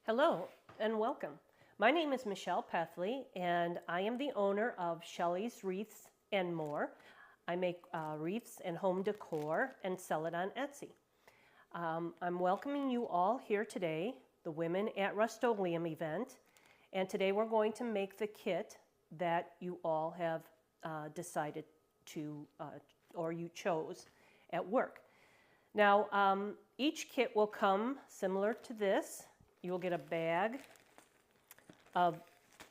Hello and welcome. My name is Michelle Pethley and I am the owner of Shelley's Wreaths and More. I make wreaths and home decor and sell it on Etsy. I'm welcoming you all here today, the Women at Rustoleum event, and today we're going to make the kit that you all have decided to, or you chose at work. Now, each kit will come similar to this. You will get a bag of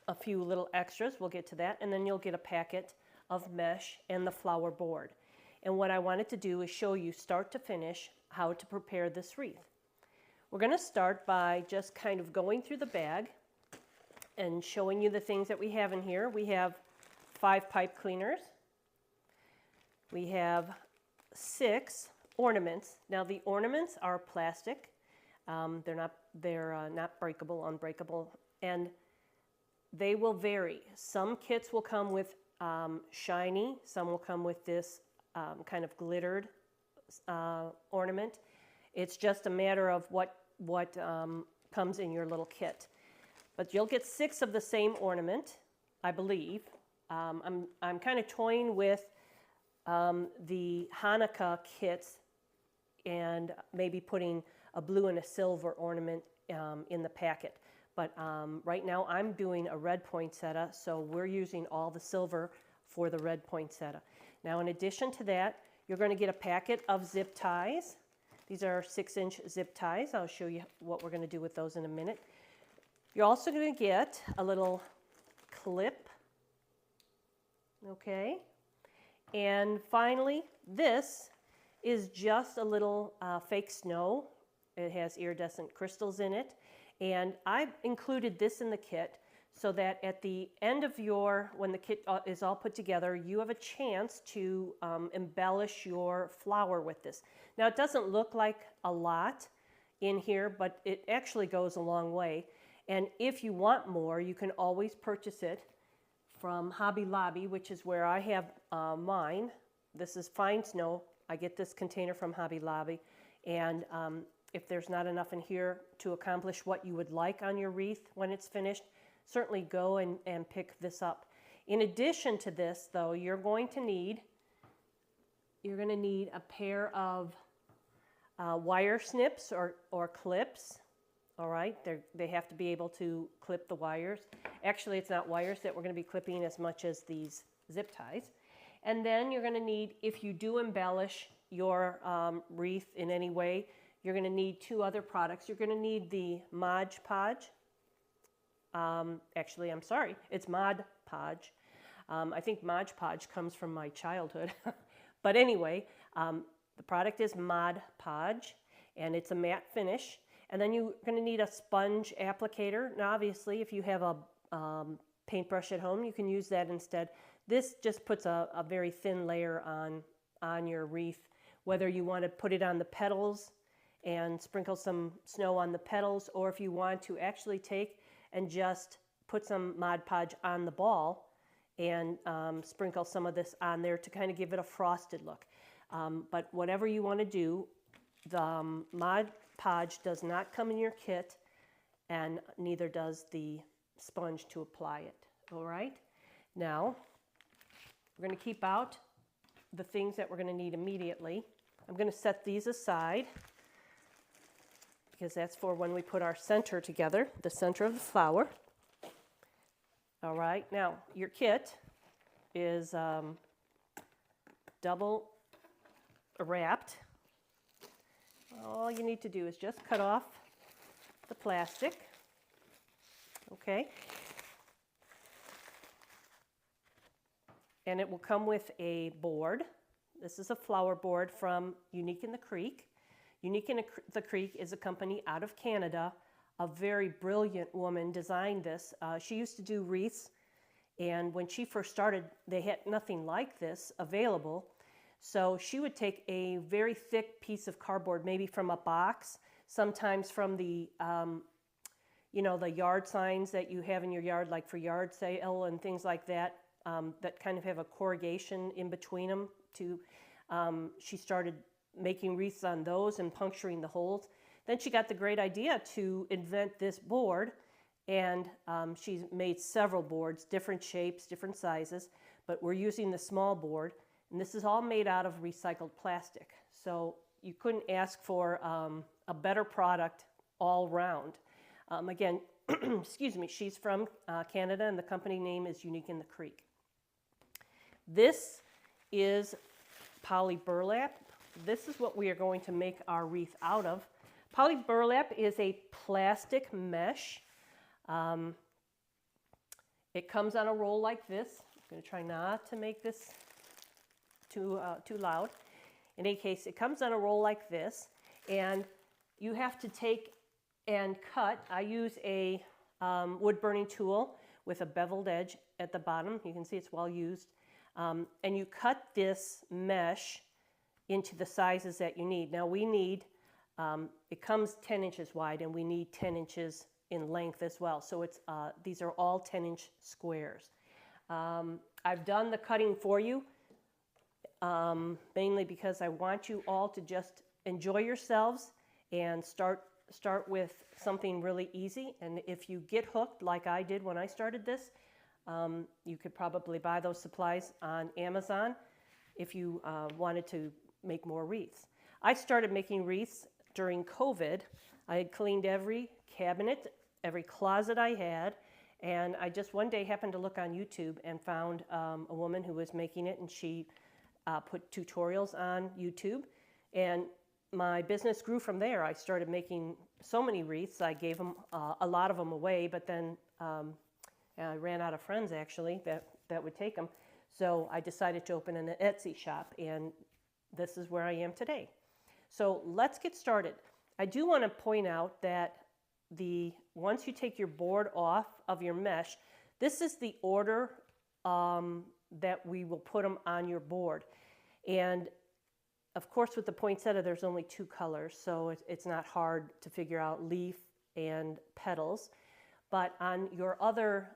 a few little extras, we'll get to that, and then you'll get a packet of mesh and the flower board. And what I wanted to do is show you start to finish how to prepare this wreath. We're going to start by just kind of going through the bag and showing you the things that we have in here. We have 5 pipe cleaners. We have 6 ornaments. Now the ornaments are plastic. They're not breakable, unbreakable, and they will vary. Some kits will come with shiny, some will come with this kind of glittered ornament. It's just a matter of what comes in your little kit. But you'll get 6 of the same ornament, I believe. I'm kind of toying with the Hanukkah kits and maybe putting a blue and a silver ornament in the packet. But right now I'm doing a red poinsettia, so we're using all the silver for the red poinsettia. Now in addition to that, you're going to get a packet of zip ties. These are 6-inch zip ties. I'll show you what we're going to do with those in a minute. You're also going to get a little clip, okay? And finally, this is just a little fake snow. It has iridescent crystals in it. And I've included this in the kit so that at the end of when the kit is all put together, you have a chance to embellish your flower with this. Now it doesn't look like a lot in here, but it actually goes a long way. And if you want more, you can always purchase it from Hobby Lobby, which is where I have mine. This is fine snow. I get this container from Hobby Lobby. And if there's not enough in here to accomplish what you would like on your wreath when it's finished, certainly go and pick this up. In addition to this, though, you're going to need a pair of wire snips or clips. All right, they have to be able to clip the wires. Actually, it's not wires that we're going to be clipping as much as these zip ties. And then you're going to need, if you do embellish your wreath in any way, you're going to need 2 other products. You're going to need the Mod Podge. Actually, I'm sorry, it's Mod Podge. I think Mod Podge comes from my childhood. But anyway, the product is Mod Podge, and it's a matte finish. And then you're going to need a sponge applicator. Now, obviously, if you have a paintbrush at home, you can use that instead. This just puts a very thin layer on your wreath, whether you want to put it on the petals and sprinkle some snow on the petals, or if you want to actually take and just put some Mod Podge on the ball and sprinkle some of this on there to kind of give it a frosted look. But whatever you want to do, the Mod Podge does not come in your kit, and neither does the sponge to apply it. All right? Now, we're going to keep out the things that we're going to need immediately. I'm going to set these aside because that's for when we put our center together, the center of the flower. All right, now your kit is double wrapped. All you need to do is just cut off the plastic, okay? And it will come with a board. This is a flower board from Unique in the Creek. Unique in the Creek is a company out of Canada. A very brilliant woman designed this. She used to do wreaths, and when she first started, they had nothing like this available. So she would take a very thick piece of cardboard, maybe from a box, sometimes from the, the yard signs that you have in your yard, like for yard sale and things like that, that kind of have a corrugation in between them. She started making wreaths on those and puncturing the holes. Then she got the great idea to invent this board, and she's made several boards, different shapes, different sizes, but we're using the small board, and this is all made out of recycled plastic. So you couldn't ask for a better product all round. Again, excuse me, she's from Canada, and the company name is Unique in the Creek. This is poly burlap. This is what we are going to make our wreath out of. Poly burlap is a plastic mesh. It comes on a roll like this. I'm going to try not to make this too loud. In any case, it comes on a roll like this, and you have to take and cut. I use a wood burning tool with a beveled edge at the bottom. You can see it's well used. And you cut this mesh into the sizes that you need. Now we need, it comes 10 inches wide, and we need 10 inches in length as well. So it's these are all 10-inch squares. I've done the cutting for you, mainly because I want you all to just enjoy yourselves and start with something really easy. And if you get hooked like I did when I started this, you could probably buy those supplies on Amazon if you wanted to make more wreaths. I started making wreaths during COVID. I had cleaned every cabinet, every closet I had, and I just one day happened to look on YouTube and found a woman who was making it, and she put tutorials on YouTube, and my business grew from there. I started making so many wreaths. I gave them a lot of them away, but then I ran out of friends actually that would take them. So I decided to open an Etsy shop, and this is where I am today. So let's get started. I do want to point out that once you take your board off of your mesh, this is the order that we will put them on your board. And of course, with the poinsettia, there's only 2 colors, so it's not hard to figure out leaf and petals. But on your other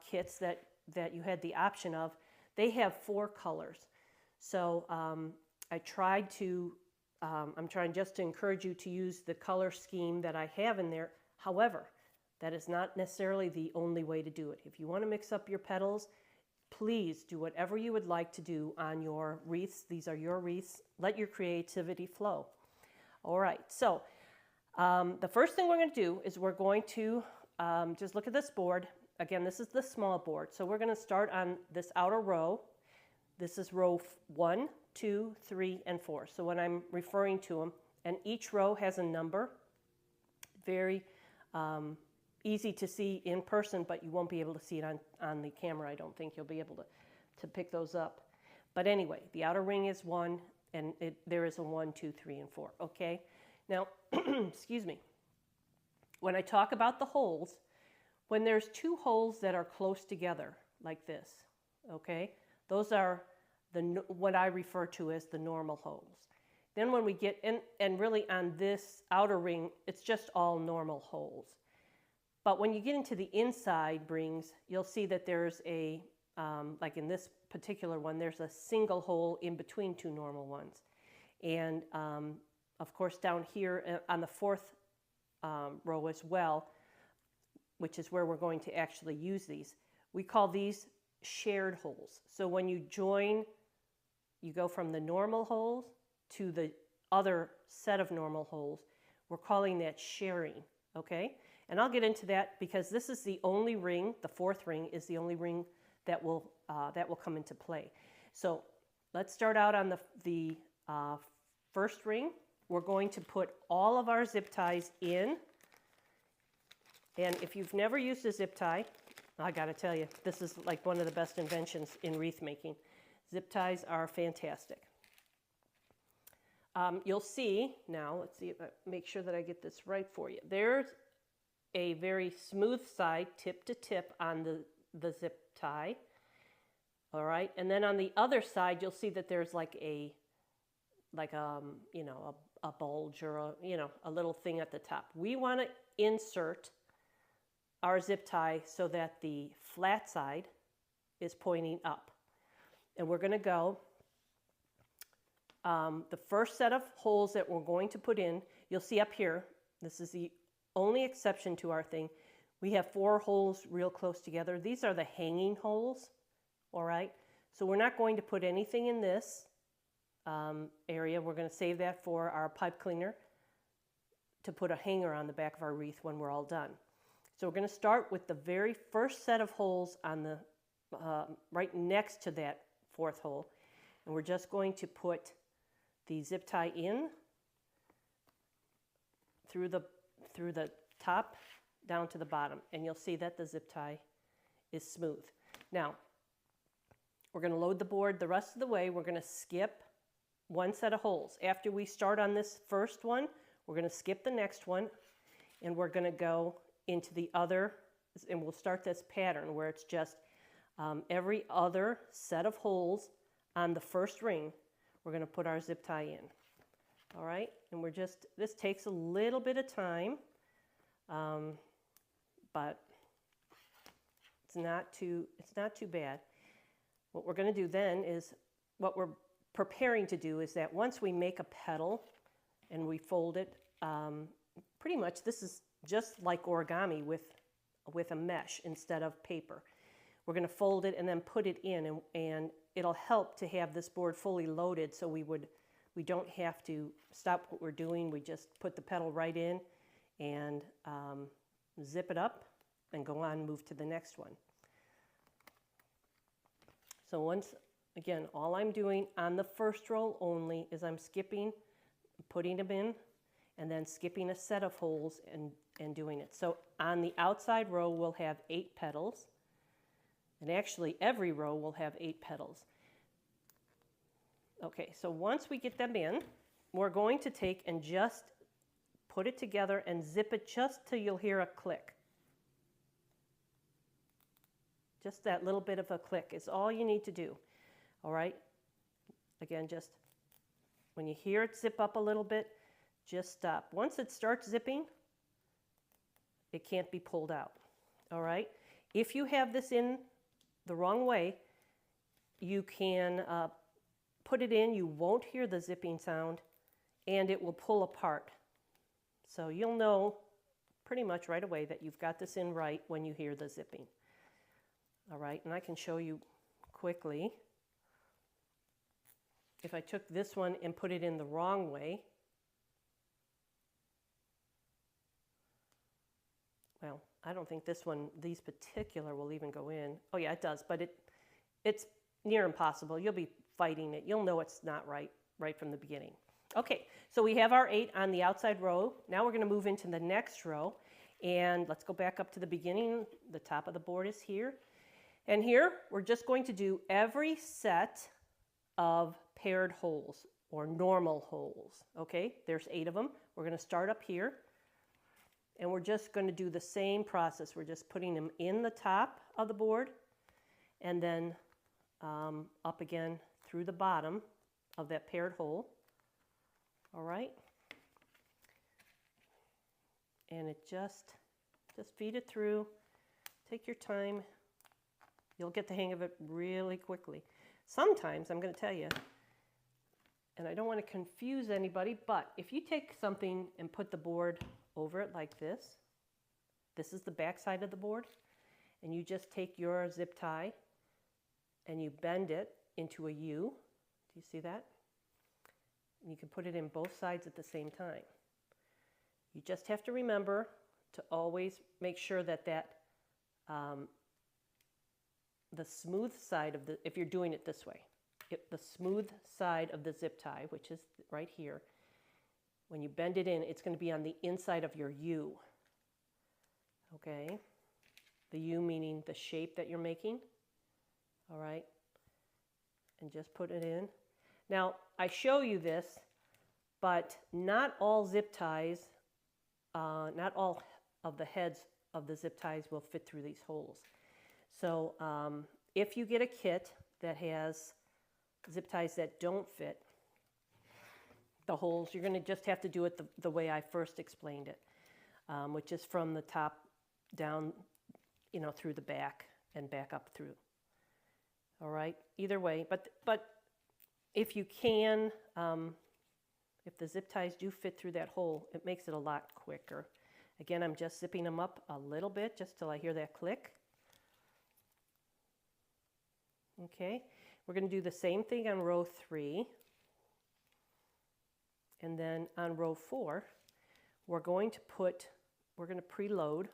kits that you had the option of, they have 4 colors. So I'm trying just to encourage you to use the color scheme that I have in there. However, that is not necessarily the only way to do it. If you want to mix up your petals, please do whatever you would like to do on your wreaths. These are your wreaths. Let your creativity flow. All right, so the first thing we're going to do is we're going to just look at this board. Again, this is the small board. So we're going to start on this outer row. This is row 1, 2, 3, and 4. So when I'm referring to them, and each row has a number. Very easy to see in person, but you won't be able to see it on the camera. I don't think you'll be able to pick those up. But anyway, the outer ring is 1, and there is a 1, 2, 3, and 4. Okay? Now, excuse me. When I talk about the holes, when there's 2 holes that are close together, like this, okay? Those are what I refer to as the normal holes. Then when we get in, and really on this outer ring, it's just all normal holes. But when you get into the inside rings, you'll see that there's a, like in this particular one, there's a single hole in between 2 normal ones. And of course down here on the 4th row as well, which is where we're going to actually use these, we call these shared holes. So when you join, you go from the normal holes to the other set of normal holes. We're calling that sharing, okay? And I'll get into that because this is the only ring, the 4th ring is the only ring that will come into play. So let's start out on the first ring. We're going to put all of our zip ties in. And if you've never used a zip tie, I gotta tell you, this is like one of the best inventions in wreath making. Zip ties are fantastic. You'll see, now, let's see if I make sure that I get this right for you. There's a very smooth side, tip to tip on the zip tie. All right, and then on the other side, you'll see that there's like a bulge or a little thing at the top. We want to insert our zip tie so that the flat side is pointing up. And we're going to go, the first set of holes that we're going to put in, you'll see up here, This is the only exception to our thing. We have 4 holes real close together. These are the hanging holes, all right? So we're not going to put anything in this area. We're going to save that for our pipe cleaner to put a hanger on the back of our wreath when we're all done. So we're going to start with the very first set of holes on the right next to that 4th hole, and we're just going to put the zip tie in through the top down to the bottom, and you'll see that the zip tie is smooth. Now, we're going to load the board the rest of the way. We're going to skip 1 set of holes. After we start on this first one, we're going to skip the next one, and we're going to go into the other, and we'll start this pattern where it's just every other set of holes on the first ring, we're going to put our zip tie in. All right, and this takes a little bit of time, but it's not too bad. What we're going to do then is, what we're preparing to do is that once we make a petal and we fold it, pretty much this is just like origami with a mesh instead of paper. We're going to fold it and then put it in, and it'll help to have this board fully loaded, so we don't have to stop what we're doing. We just put the petal right in and zip it up and go on and move to the next one. So once again, all I'm doing on the first row only is I'm skipping, putting them in, and then skipping a set of holes and doing it. So on the outside row, we'll have 8 petals. And actually, every row will have 8 petals. Okay, so once we get them in, we're going to take and just put it together and zip it just till you'll hear a click. Just that little bit of a click is all you need to do. All right? Again, just when you hear it zip up a little bit, just stop. Once it starts zipping, it can't be pulled out. All right? If you have this in the wrong way, you can put it in, you won't hear the zipping sound, and it will pull apart. So you'll know pretty much right away that you've got this in right when you hear the zipping. All right, and I can show you quickly. If I took this one and put it in the wrong way, well, I don't think this one, these particular will even go in. Oh yeah, it does, but it's near impossible. You'll be fighting it. You'll know it's not right from the beginning. Okay, so we have our 8 on the outside row. Now we're going to move into the next row, and let's go back up to the beginning. The top of the board is here. And here, we're just going to do every set of paired holes, or normal holes, okay? There's 8 of them. We're going to start up here, and we're just going to do the same process. We're just putting them in the top of the board, and then up again through the bottom of that paired hole, all right? And it just feed it through. Take your time. You'll get the hang of it really quickly. Sometimes, I'm going to tell you, and I don't want to confuse anybody, but if you take something and put the board over it like this, this is the back side of the board, and you just take your zip tie and you bend it into a U. Do you see that? And you can put it in both sides at the same time. You just have to remember to always make sure that the smooth side of the, if you're doing it this way, the smooth side of the zip tie, which is right here, when you bend it in, it's going to be on the inside of your U. Okay? The U meaning the shape that you're making. All right? And just put it in. Now, I show you this, but not all zip ties, not all of the heads of the zip ties will fit through these holes. So if you get a kit that has zip ties that don't fit the holes, you're going to just have to do it the way I first explained it, which is from the top down, you know, through the back and back up through. All right, either way, but if you can, if the zip ties do fit through that hole, it makes it a lot quicker. Again, I'm just zipping them up a little bit just till I hear that click. Okay, we're going to do the same thing on row 3. And then on row 4, we're going to preload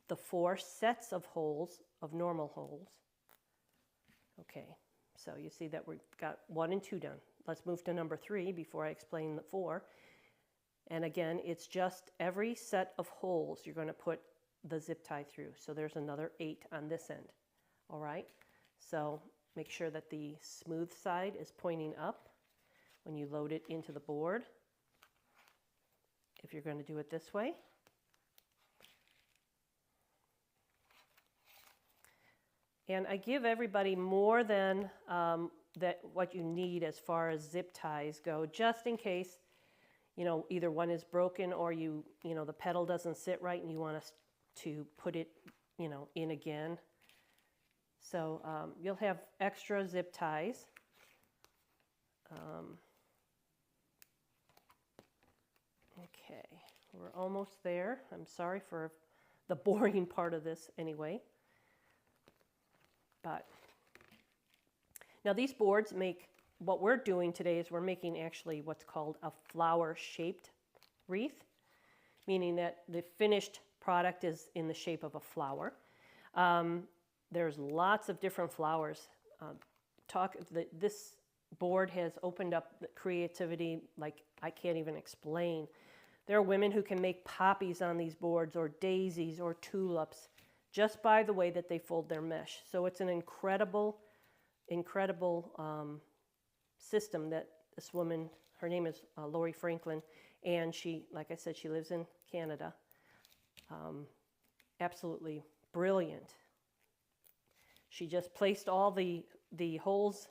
the 4 sets of holes, of normal holes. Okay, so you see that we've got 1 and 2 done. Let's move to number 3 before I explain the 4. And again, it's just every set of holes you're going to put the zip tie through. So there's another 8 on this end. All right, so make sure that the smooth side is pointing up when you load it into the board, if you're going to do it this way. And I give everybody more than what you need as far as zip ties go, just in case, you know, either one is broken or you know, the pedal doesn't sit right and you want us to put it, you know, in again. So you'll have extra zip ties. Okay, we're almost there. I'm sorry for the boring part of this anyway. But now these boards make, what we're doing today is we're making actually what's called a flower-shaped wreath, meaning that the finished product is in the shape of a flower. There's lots of different flowers. This board has opened up the creativity like I can't even explain. There are women who can make poppies on these boards, or daisies, or tulips, just by the way that they fold their mesh. So it's an incredible system that this woman, her name is Lori Franklin, and she, like I said, she lives in Canada. Absolutely brilliant. She just placed all the holes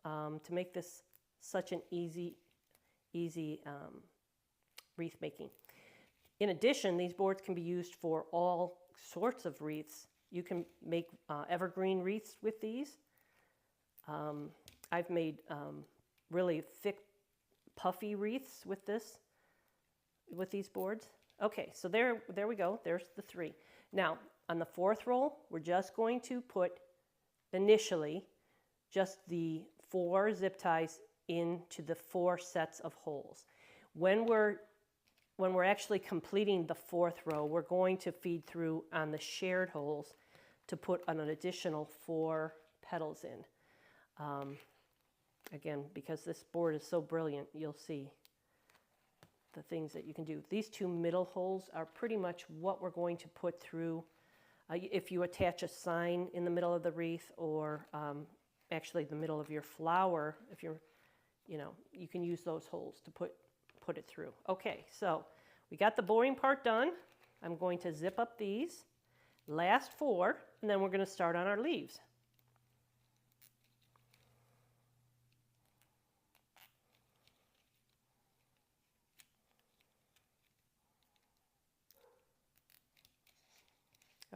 to make this such an easy wreath making. In addition, these boards can be used for all sorts of wreaths. You can make evergreen wreaths with these. I've made really thick, puffy wreaths with these boards. Okay, so there we go. There's the 3. Now, on the 4th roll, we're just going to put initially just the 4 zip ties into the 4 sets of holes. When we're actually completing the 4th row, we're going to feed through on the shared holes to put an additional 4 petals in. Again, because this board is so brilliant, you'll see the things that you can do. These 2 middle holes are pretty much what we're going to put through. If you attach a sign in the middle of the wreath, or actually the middle of your flower, if you're, you know, you can use those holes to put it through. Okay, so we got the boring part done. I'm going to zip up these last 4, and then we're going to start on our leaves.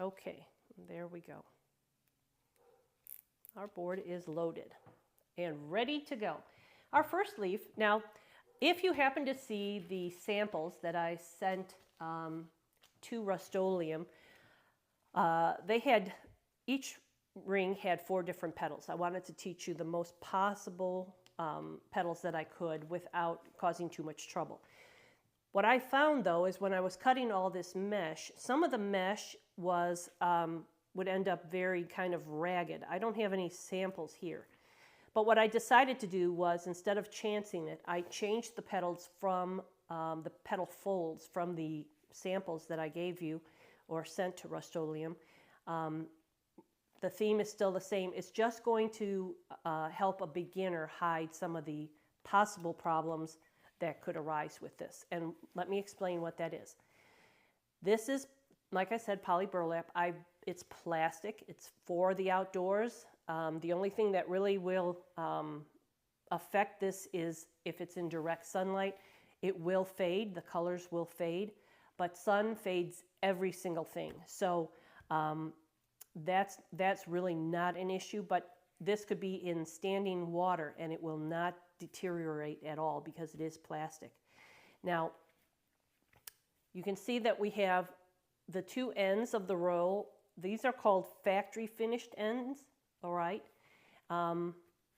Okay, there we go. Our board is loaded and ready to go. Our first leaf, now, if you happen to see the samples that I sent to Rustoleum, each ring had 4 different petals. I wanted to teach you the most possible petals that I could without causing too much trouble. What I found, though, is when I was cutting all this mesh, some of the mesh would end up very kind of ragged. I don't have any samples here. But what I decided to do was, instead of chancing it, I changed the petals from the petal folds from the samples that I gave you or sent to Rustoleum. The theme is still the same. It's just going to help a beginner hide some of the possible problems that could arise with this. And let me explain what that is. This is, like I said, poly burlap. It's plastic. It's for the outdoors. The only thing that really will affect this is if it's in direct sunlight. It will fade. The colors will fade. But sun fades every single thing. So that's really not an issue. But this could be in standing water and it will not deteriorate at all because it is plastic. Now, you can see that we have the two ends of the row. These are called factory finished ends, all right?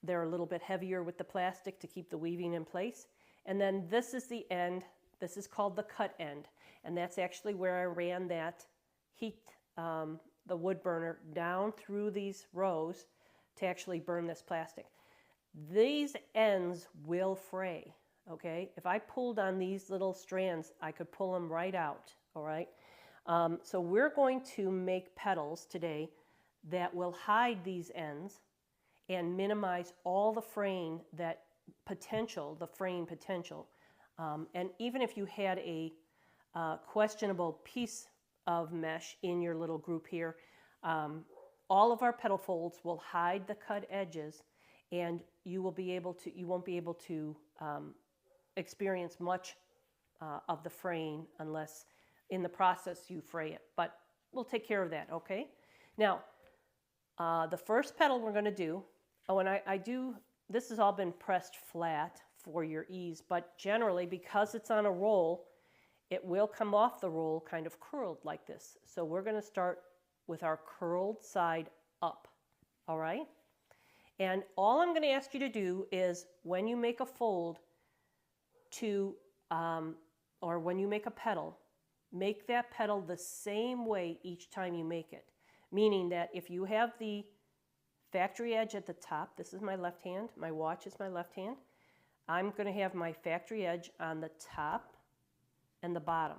They're a little bit heavier with the plastic to keep the weaving in place. And then this is the end. This is called the cut end. And that's actually where I ran that heat, the wood burner, down through these rows to actually burn this plastic. These ends will fray, okay? If I pulled on these little strands, I could pull them right out, all right? So we're going to make petals today that will hide these ends and minimize all the fraying the fraying potential. And even if you had a questionable piece of mesh in your little group here, all of our petal folds will hide the cut edges, and you won't be able to experience much of the fraying unless in the process you fray it. But we'll take care of that, okay? Now, the first petal we're going to do, this has all been pressed flat for your ease, but generally because it's on a roll, it will come off the roll kind of curled like this. So we're going to start with our curled side up, all right? And all I'm going to ask you to do is when you make a fold or when you make a petal, make that petal the same way each time you make it. Meaning that if you have the factory edge at the top, this is my left hand, my watch is my left hand, I'm going to have my factory edge on the top and the bottom,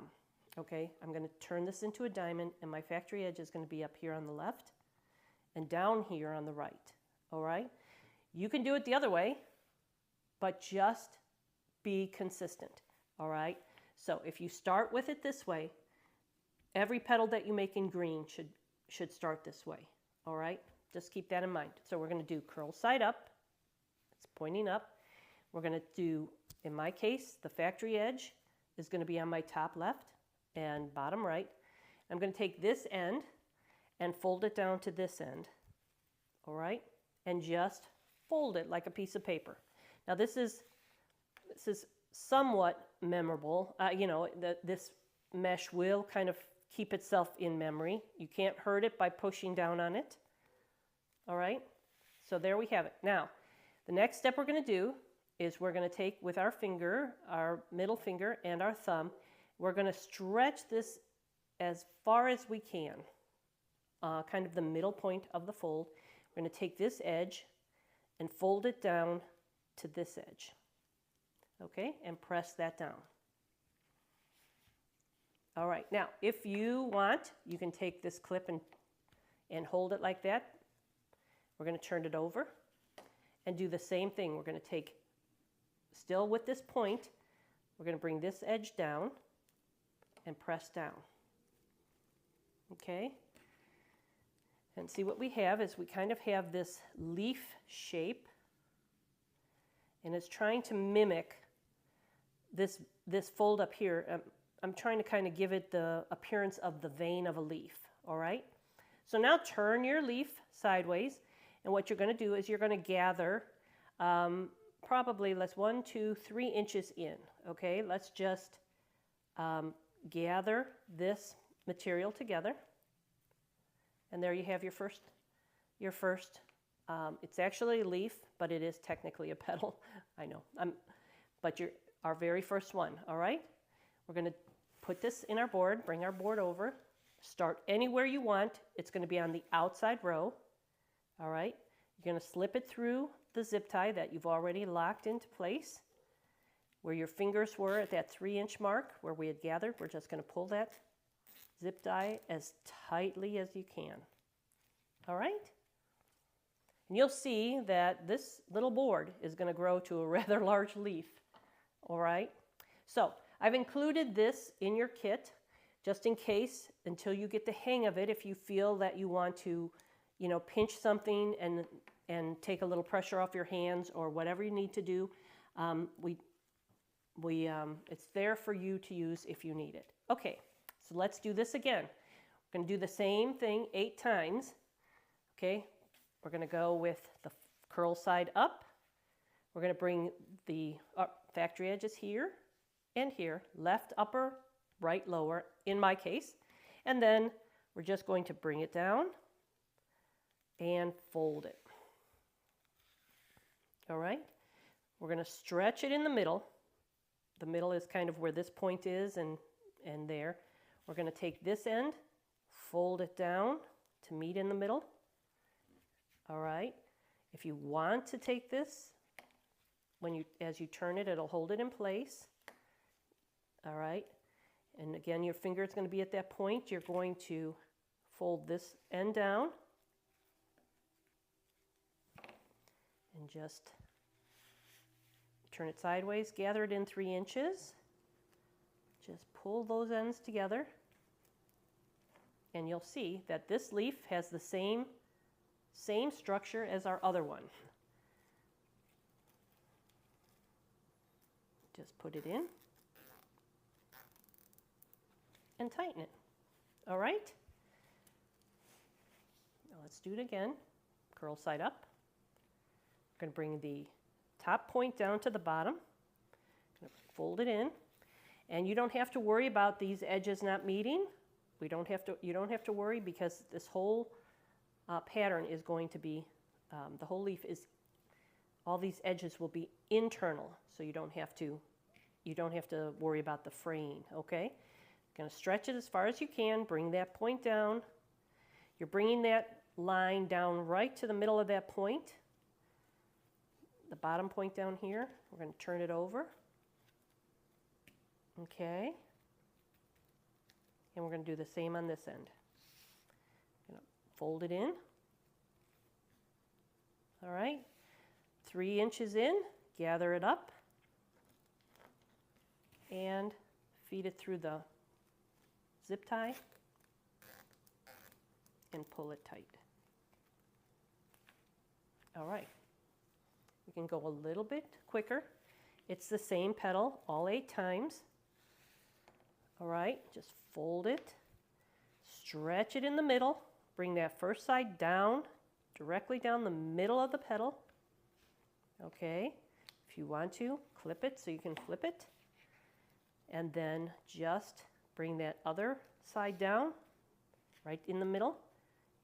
okay? I'm going to turn this into a diamond, and my factory edge is going to be up here on the left and down here on the right, all right? You can do it the other way, but just be consistent, all right? So if you start with it this way, every petal that you make in green should start this way, all right? Just keep that in mind. So we're going to do curl side up. It's pointing up. We're going to do, in my case, the factory edge is going to be on my top left and bottom right. I'm going to take this end and fold it down to this end, all right? And just fold it like a piece of paper. Now this is somewhat memorable. This mesh will kind of keep itself in memory. You can't hurt it by pushing down on it. All right, so there we have it. Now, the next step we're going to do is we're going to take with our finger, our middle finger and our thumb, we're going to stretch this as far as we can, kind of the middle point of the fold. We're going to take this edge and fold it down to this edge, okay, and press that down. All right, now, if you want, you can take this clip and hold it like that. We're going to turn it over and do the same thing. We're going to take, still with this point, we're going to bring this edge down and press down. Okay? And see what we have is we kind of have this leaf shape, and it's trying to mimic this fold up here. I'm trying to kind of give it the appearance of the vein of a leaf, all right? So now turn your leaf sideways. And what you're going to do is you're going to gather probably 1, 2, 3 inches in, okay? Let's just gather this material together. And there you have your first, it's actually a leaf, but it is technically a petal. I know, but our very first one, all right? We're going to put this in our board, bring our board over, start anywhere you want. It's going to be on the outside row. All right, you're going to slip it through the zip tie that you've already locked into place. Where your fingers were at that 3-inch mark where we had gathered, we're just going to pull that zip tie as tightly as you can. All right? And you'll see that this little board is going to grow to a rather large leaf. All right? So I've included this in your kit just in case, until you get the hang of it, if you feel that you want to pinch something and take a little pressure off your hands or whatever you need to do. It's there for you to use if you need it. Okay, so let's do this again. We're going to do the same thing 8 times. Okay, we're going to go with the curl side up. We're going to bring the factory edge is here and here, left, upper, right, lower, in my case. And then we're just going to bring it down and fold it. All right, we're going to stretch it in the middle. The middle is kind of where this point is and there. We're going to take this end, fold it down to meet in the middle. All right, if you want to take this, as you turn it, it'll hold it in place. All right, and again, your finger is going to be at that point. You're going to fold this end down and just turn it sideways, gather it in 3 inches. Just pull those ends together, and you'll see that this leaf has the same structure as our other one. Just put it in and tighten it. All right? Now let's do it again. Curl side up. We're going to bring the top point down to the bottom. Going to fold it in. And you don't have to worry about these edges not meeting. You don't have to worry, because this whole pattern is going to be, the whole leaf is, all these edges will be internal, so you don't have to worry about the fraying, okay? Going to stretch it as far as you can, bring that point down. You're bringing that line down right to the middle of that point, the bottom point down here. We're going to turn it over. Okay, and we're going to do the same on this end. Going to fold it in. All right, 3 inches in, gather it up, and feed it through the zip tie and pull it tight. All right, we can go a little bit quicker. It's the same petal all 8 times. All right, just fold it, stretch it in the middle, bring that first side down, directly down the middle of the petal. Okay, if you want to, clip it so you can flip it. And then just bring that other side down, right in the middle.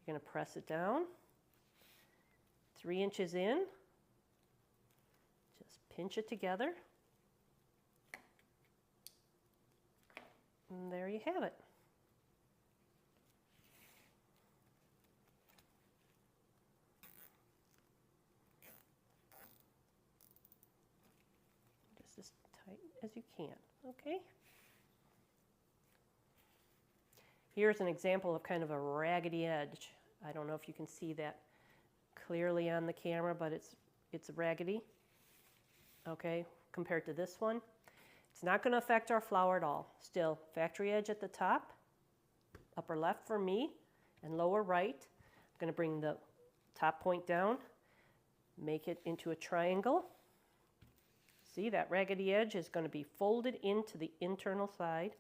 You're going to press it down, 3 inches in, just pinch it together. And there you have it. Just as tight as you can, okay? Here's an example of kind of a raggedy edge. I don't know if you can see that clearly on the camera, but it's raggedy, okay, compared to this one. It's not going to affect our flower at all. Still, factory edge at the top, upper left for me, and lower right. I'm going to bring the top point down, make it into a triangle. See, that raggedy edge is going to be folded into the internal side.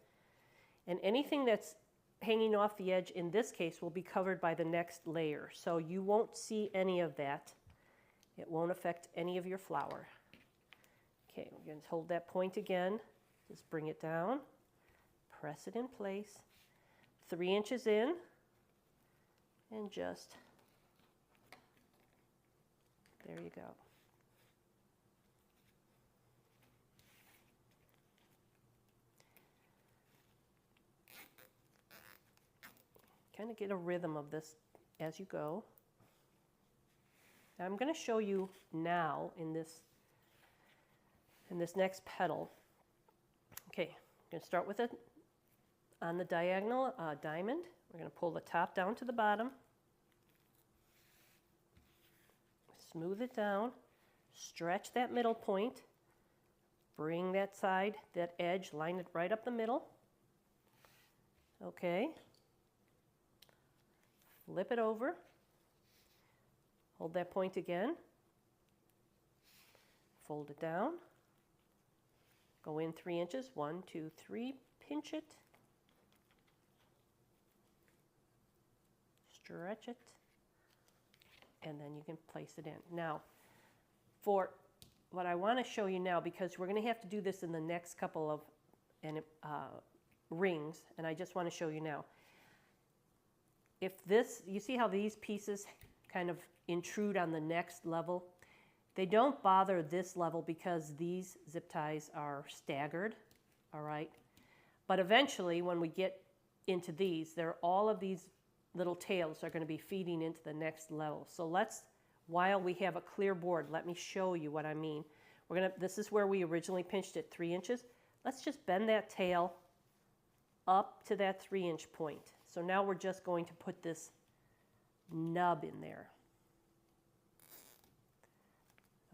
And anything that's hanging off the edge in this case will be covered by the next layer. So you won't see any of that. It won't affect any of your flower. Okay, we're going to hold that point again. Just bring it down, press it in place, 3 inches in, and just, there you go. Kind of get a rhythm of this as you go. Now I'm going to show you now in this next petal. Okay, I'm going to start with it on the diagonal diamond. We're going to pull the top down to the bottom, smooth it down, stretch that middle point, bring that side, that edge, line it right up the middle. Okay, flip it over, hold that point again, fold it down, go in 3 inches, 1, 2, 3, pinch it, stretch it, and then you can place it in. Now, for what I want to show you now, because we're going to have to do this in the next couple of rings, and I just want to show you now. If this, you see how these pieces kind of intrude on the next level? They don't bother this level because these zip ties are staggered, all right? But eventually, when we get into these, all of these little tails are going to be feeding into the next level. So let's, while we have a clear board, let me show you what I mean. This is where we originally pinched it 3 inches. Let's just bend that tail up to that 3-inch point. So now we're just going to put this nub in there.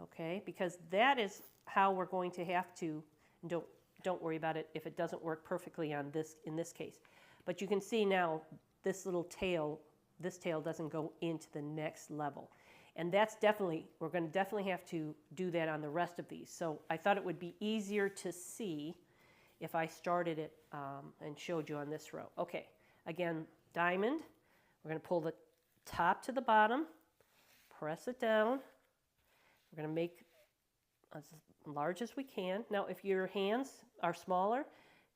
Okay, because that is how we're going to have to, don't worry about it if it doesn't work perfectly on this, in this case. But you can see now this little tail, this tail doesn't go into the next level. And that's definitely, we're going to definitely have to do that on the rest of these. So I thought it would be easier to see if I started it and showed you on this row. Okay, again, diamond. We're going to pull the top to the bottom, press it down. We're going to make as large as we can. Now, if your hands are smaller,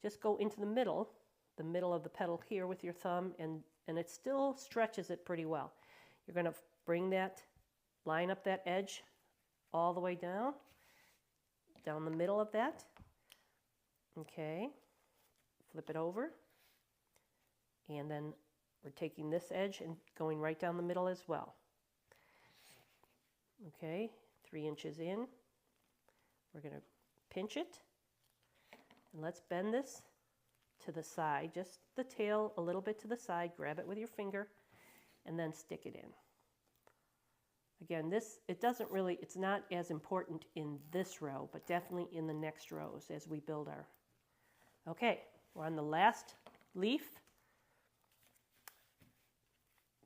just go into the middle of the petal here with your thumb, and it still stretches it pretty well. You're going to bring that, line up that edge all the way down the middle of that. Okay, flip it over, and then we're taking this edge and going right down the middle as well. Okay, 3 inches in. We're going to pinch it, and let's bend this to the side, just the tail a little bit to the side, grab it with your finger, and then stick it in. Again, it's not as important in this row, but definitely in the next rows as we build our. Okay, we're on the last leaf.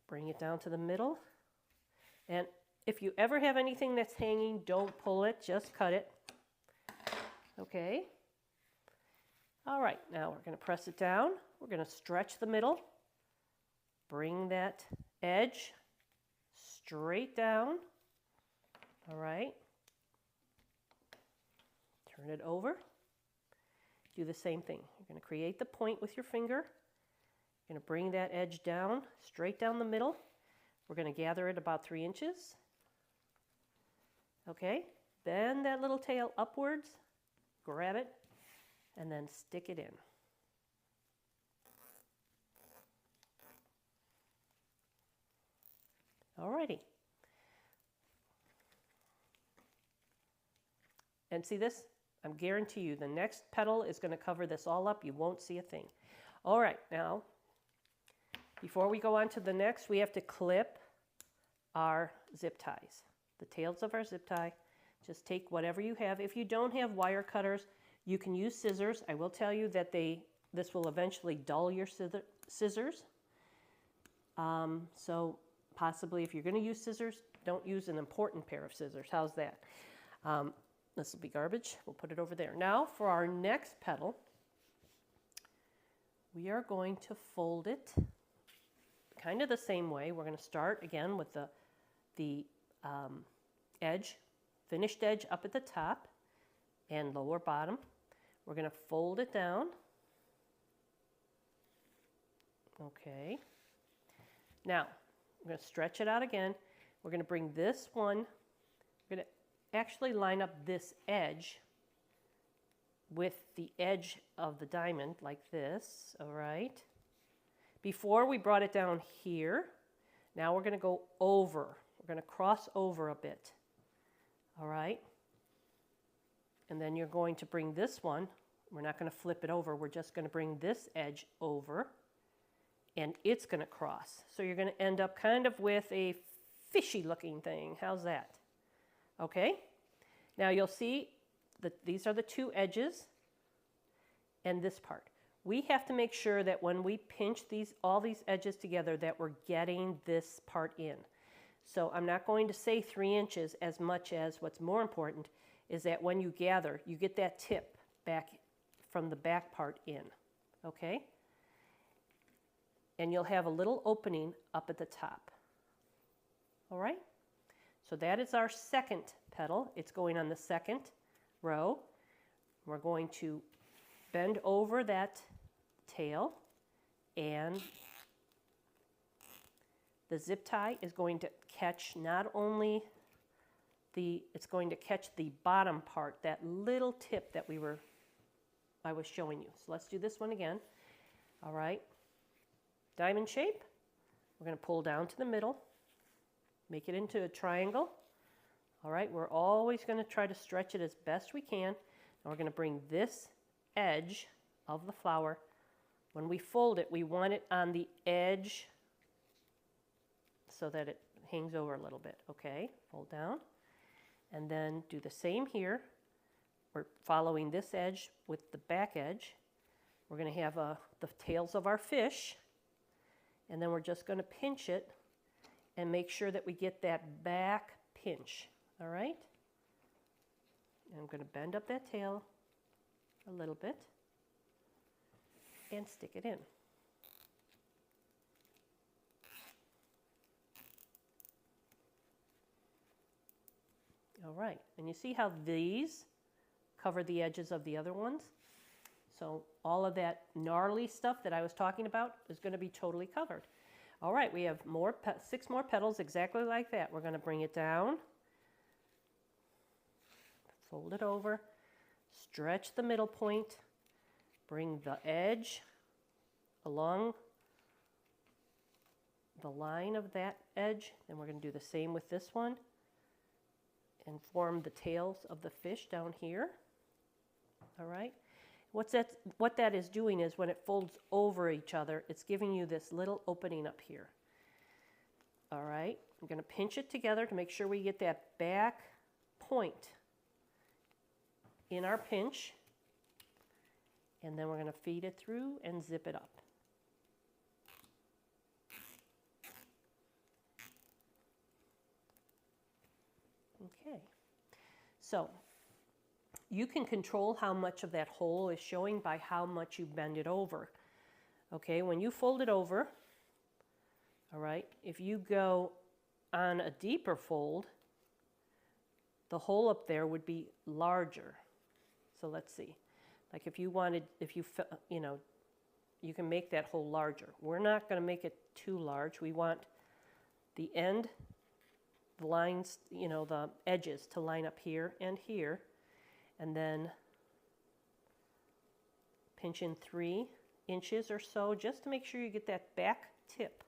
Bring it down to the middle. And if you ever have anything that's hanging, don't pull it, just cut it. Okay. All right, now we're going to press it down. We're going to stretch the middle. Bring that edge straight down. All right. Turn it over. Do the same thing. You're going to create the point with your finger. You're going to bring that edge down, straight down the middle. We're going to gather it about 3 inches. Okay. Bend that little tail upwards. Grab it, and then stick it in. Alrighty. And see this? I guarantee you the next petal is going to cover this all up. You won't see a thing. All right, now, before we go on to the next, we have to clip our zip ties, the tails of our zip tie. Just take whatever you have. If you don't have wire cutters, you can use scissors. I will tell you that this will eventually dull your scissors. So possibly if you're going to use scissors, don't use an important pair of scissors. How's that? This will be garbage. We'll put it over there. Now for our next petal, we are going to fold it kind of the same way. We're going to start again with the edge, finished edge up at the top and lower bottom. We're going to fold it down. Okay. Now, we're going to stretch it out again. We're going to bring this one, we're going to actually line up this edge with the edge of the diamond like this, all right? Before we brought it down here, now we're going to go over. We're going to cross over a bit, all right? And then you're going to bring this one, we're not going to flip it over, we're just going to bring this edge over, and it's going to cross. So you're going to end up kind of with a fishy looking thing. How's that? Okay? Now you'll see that these are the two edges and this part. We have to make sure that when we pinch all these edges together that we're getting this part in. So I'm not going to say 3 inches as much as what's more important is that when you gather, you get that tip back from the back part in, okay? And you'll have a little opening up at the top. All right? So that is our second petal. It's going on the second row. We're going to bend over that tail, and the zip tie is going to catch not only it's going to catch the bottom part, that little tip that I was showing you. So let's do this one again. All right, diamond shape. We're going to pull down to the middle, make it into a triangle. All right, we're always going to try to stretch it as best we can. And we're going to bring this edge of the flower. When we fold it, we want it on the edge so that it hangs over a little bit. Okay, fold down. And then do the same here. We're following this edge with the back edge. We're going to have the tails of our fish. And then we're just going to pinch it and make sure that we get that back pinch. All right? And I'm going to bend up that tail a little bit and stick it in. All right, and you see how these cover the edges of the other ones? So all of that gnarly stuff that I was talking about is going to be totally covered. All right, we have 6 more petals exactly like that. We're going to bring it down, fold it over, stretch the middle point, bring the edge along the line of that edge. Then we're going to do the same with this one and form the tails of the fish down here. All right. What that is doing is when it folds over each other, it's giving you this little opening up here. All right. I'm going to pinch it together to make sure we get that back point in our pinch. And then we're going to feed it through and zip it up. Okay, so you can control how much of that hole is showing by how much you bend it over. Okay, when you fold it over, all right, if you go on a deeper fold, the hole up there would be larger. So let's see, like if you wanted, you can make that hole larger. We're not going to make it too large. We want the end, the lines, the edges to line up here and here, and then pinch in 3 inches or so just to make sure you get that back tip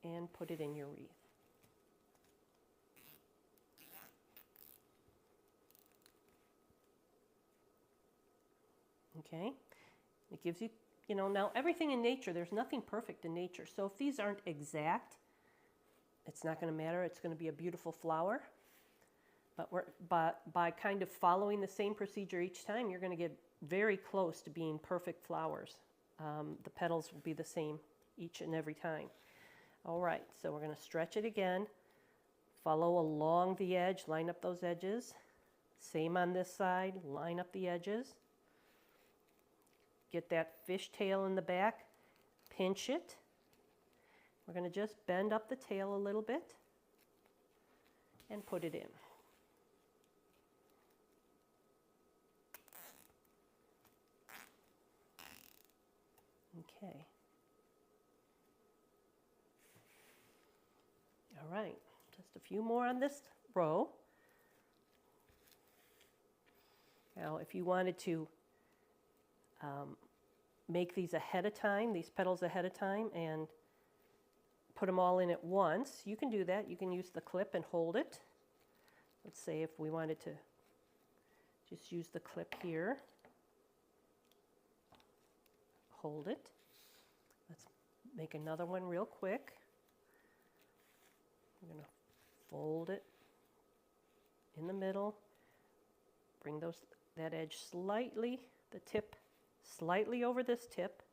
and put it in your wreath. Okay, it gives you, now everything in nature, there's nothing perfect in nature. So if these aren't exact, it's not going to matter. It's going to be a beautiful flower. But by kind of following the same procedure each time, you're going to get very close to being perfect flowers. The petals will be the same each and every time. All right, so we're going to stretch it again. Follow along the edge, line up those edges. Same on this side, line up the edges. Get that fishtail in the back, pinch it. We're going to just bend up the tail a little bit and put it in. Okay. All right, just a few more on this row. Now, if you wanted to make these ahead of time, these petals ahead of time, and put them all in at once, you can do that. You can use the clip and hold it. Let's say if we wanted to just use the clip here, hold it. Let's make another one real quick. I'm going to fold it in the middle, bring that edge slightly, the tip slightly over this tip,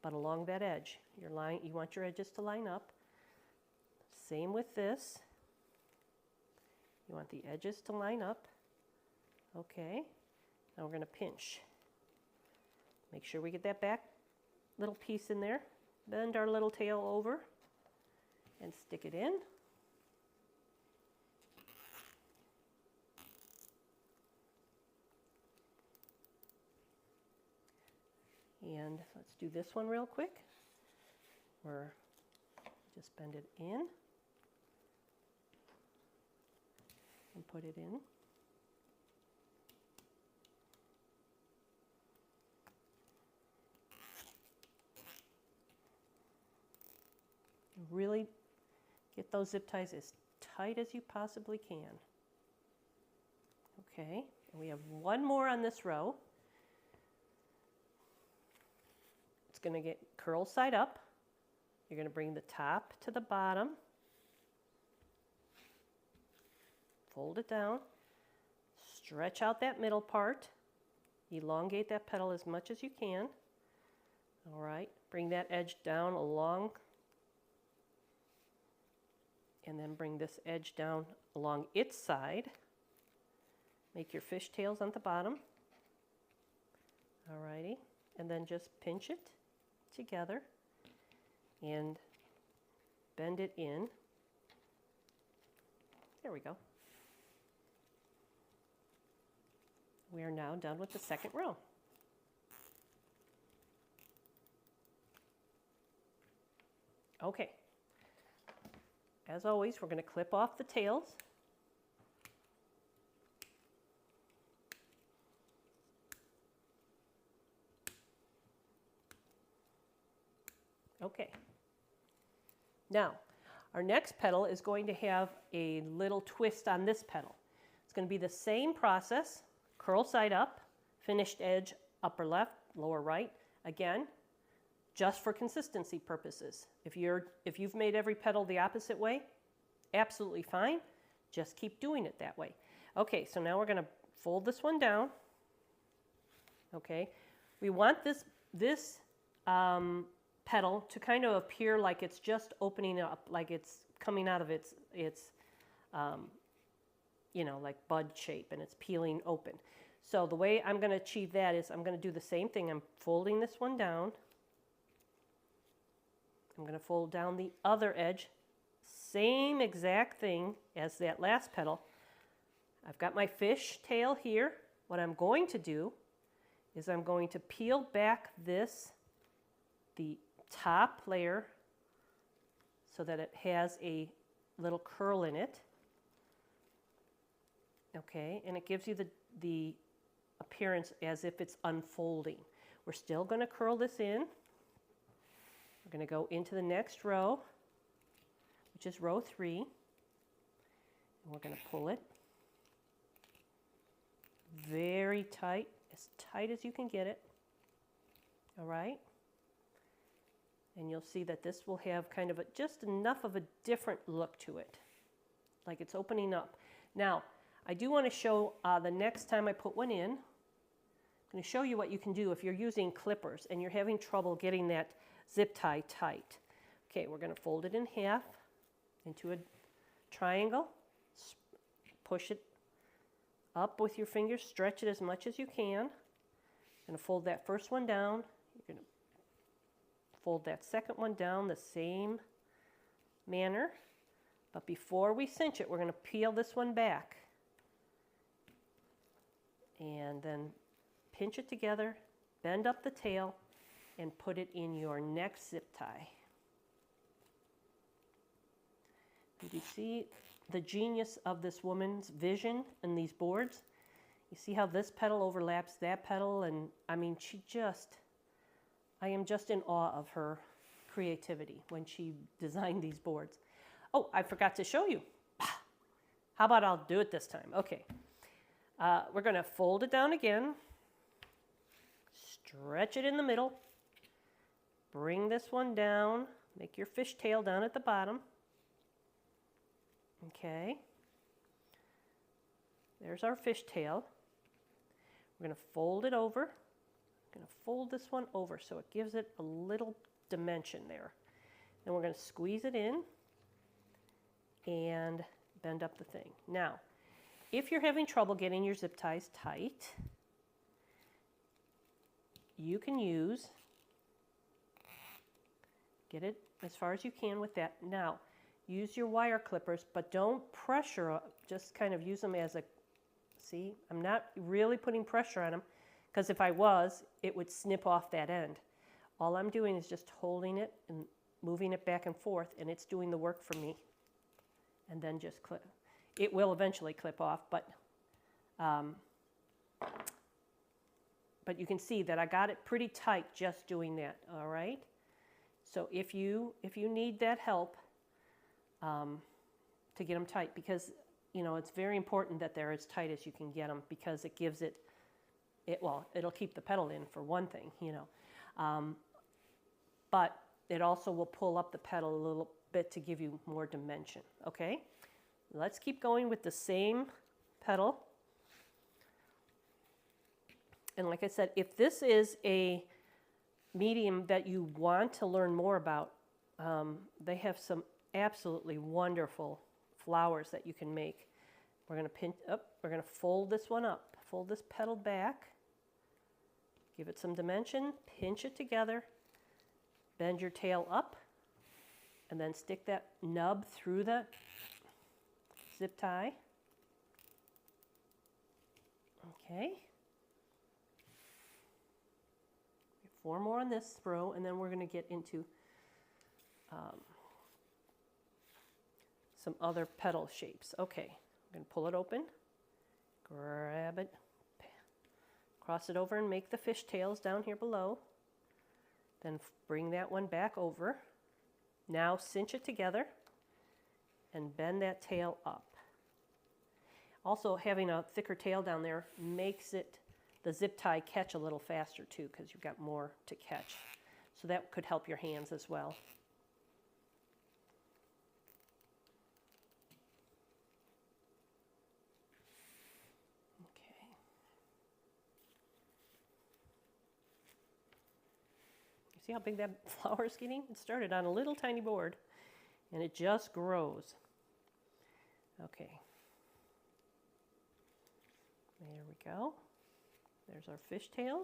but along that edge. You want your edges to line up. Same with this. You want the edges to line up. Okay, now we're going to pinch. Make sure we get that back little piece in there. Bend our little tail over and stick it in. And let's do this one real quick. We're just bend it in and put it in. Really get those zip ties as tight as you possibly can. Okay, and we have one more on this row. It's going to get curl side up. You're going to bring the top to the bottom, fold it down, stretch out that middle part, elongate that petal as much as you can. All right, bring that edge down along, and then bring this edge down along its side. Make your fishtails on the bottom. All righty, and then just pinch it together and bend it in. There we go. We are now done with the second row. Okay. As always, we're going to clip off the tails. Okay. Now, our next petal is going to have a little twist on this petal. It's going to be the same process, curl side up, finished edge upper left, lower right. Again, just for consistency purposes. If you've made every petal the opposite way, absolutely fine. Just keep doing it that way. Okay, so now we're going to fold this one down. Okay, we want this petal to kind of appear like it's just opening up, like it's coming out of its you know, like bud shape, and it's peeling open. So the way I'm going to achieve that is I'm going to do the same thing. I'm folding this one down. I'm going to fold down the other edge, same exact thing as that last petal. I've got my fish tail here. What I'm going to do is I'm going to peel back the top layer so that it has a little curl in it. Okay, and it gives you the appearance as if it's unfolding. We're still going to curl this in. We're going to go into the next row, which is row 3, and we're going to pull it very tight, as tight as you can get it. All right? And you'll see that this will have kind of just enough of a different look to it, like it's opening up. Now, I do want to show the next time I put one in, I'm going to show you what you can do if you're using clippers and you're having trouble getting that zip tie tight. Okay, we're going to fold it in half into a triangle, push it up with your fingers, stretch it as much as you can. Going to fold that first one down. You're going to fold that second one down the same manner. But before we cinch it, we're going to peel this one back. And then pinch it together, bend up the tail, and put it in your next zip tie. Did you see the genius of this woman's vision in these boards? You see how this petal overlaps that petal, and I mean, I am just in awe of her creativity when she designed these boards. Oh, I forgot to show you. How about I'll do it this time? Okay. We're going to fold it down again, stretch it in the middle, bring this one down, make your fish tail down at the bottom. Okay. There's our fish tail. We're going to fold it over. I'm going to fold this one over so it gives it a little dimension there. Then we're going to squeeze it in and bend up the thing. Now, if you're having trouble getting your zip ties tight, you can get it as far as you can with that. Now, use your wire clippers, but don't pressure, just kind of use them as a, see, I'm not really putting pressure on them because if I was, it would snip off that end. All I'm doing is just holding it and moving it back and forth, and it's doing the work for me. And then just clip. It will eventually clip off, but you can see that I got it pretty tight just doing that, all right? So if you need that help to get them tight, because you know it's very important that they're as tight as you can get them, because it gives it'll keep the pedal in for one thing, you know, but it also will pull up the pedal a little bit to give you more dimension. Okay, let's keep going with the same pedal. And like I said, if this is a medium that you want to learn more about, they have some absolutely wonderful flowers that you can make. We're going to pinch up, we're going to fold this one up, fold this pedal back, give it some dimension, pinch it together, bend your tail up, and then stick that nub through the zip tie. Okay. 4 more on this row, and then we're going to get into some other petal shapes. Okay, I'm going to pull it open, grab it, cross it over and make the fish tails down here below. Then bring that one back over. Now cinch it together and bend that tail up. Also, having a thicker tail down there makes the zip tie catch a little faster too, because you've got more to catch. So that could help your hands as well. Okay. You see how big that flower is getting? It started on a little tiny board and it just grows. Okay. There we go. There's our fishtail.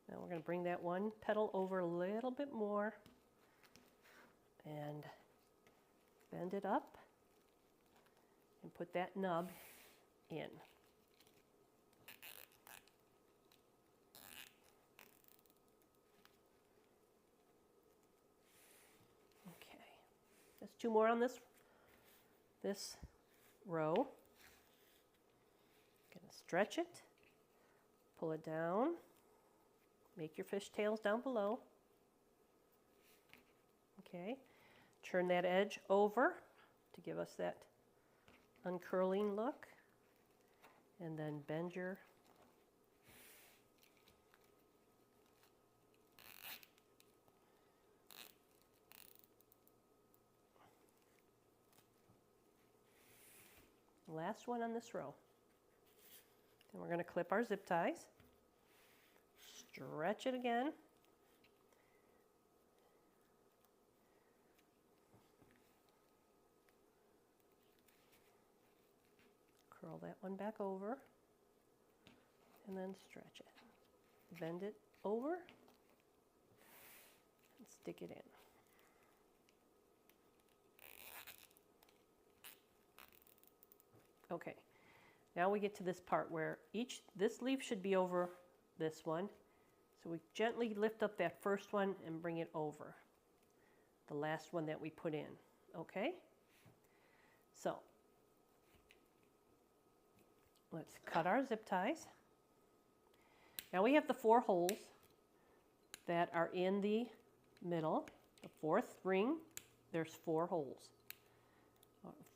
Now we're going to bring that one petal over a little bit more and bend it up and put that nub in. Okay, there's 2 more on this row. Going to stretch it. Pull it down, make your fish tails down below. Okay, turn that edge over to give us that uncurling look, and then bend your last one on this row. Then we're going to clip our zip ties, stretch it again, curl that one back over, and then stretch it. Bend it over and stick it in. Okay. Now we get to this part where this leaf should be over this one. So we gently lift up that first one and bring it over the last one that we put in. Okay? So let's cut our zip ties. Now we have the 4 holes that are in the middle. The 4th ring, there's 4 holes,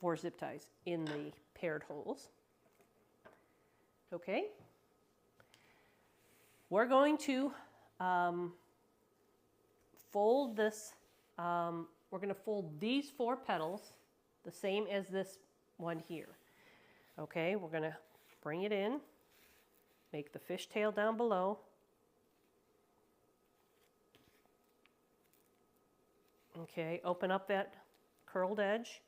4 zip ties in the paired holes. Okay, we're going to fold this, we're going to fold these 4 petals the same as this one here. Okay, we're going to bring it in, make the fishtail down below. Okay, open up that curled edge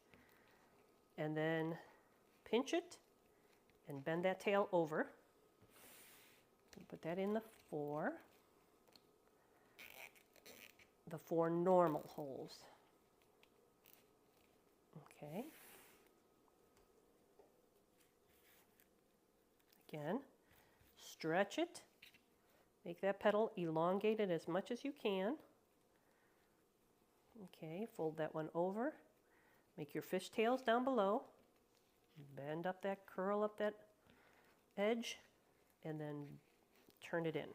and then pinch it and bend that tail over. Put that in the 4 normal holes. Okay. Again, stretch it. Make that petal elongated as much as you can. Okay, fold that one over. Make your fishtails down below. Bend up that, curl up that edge, and then turn it in.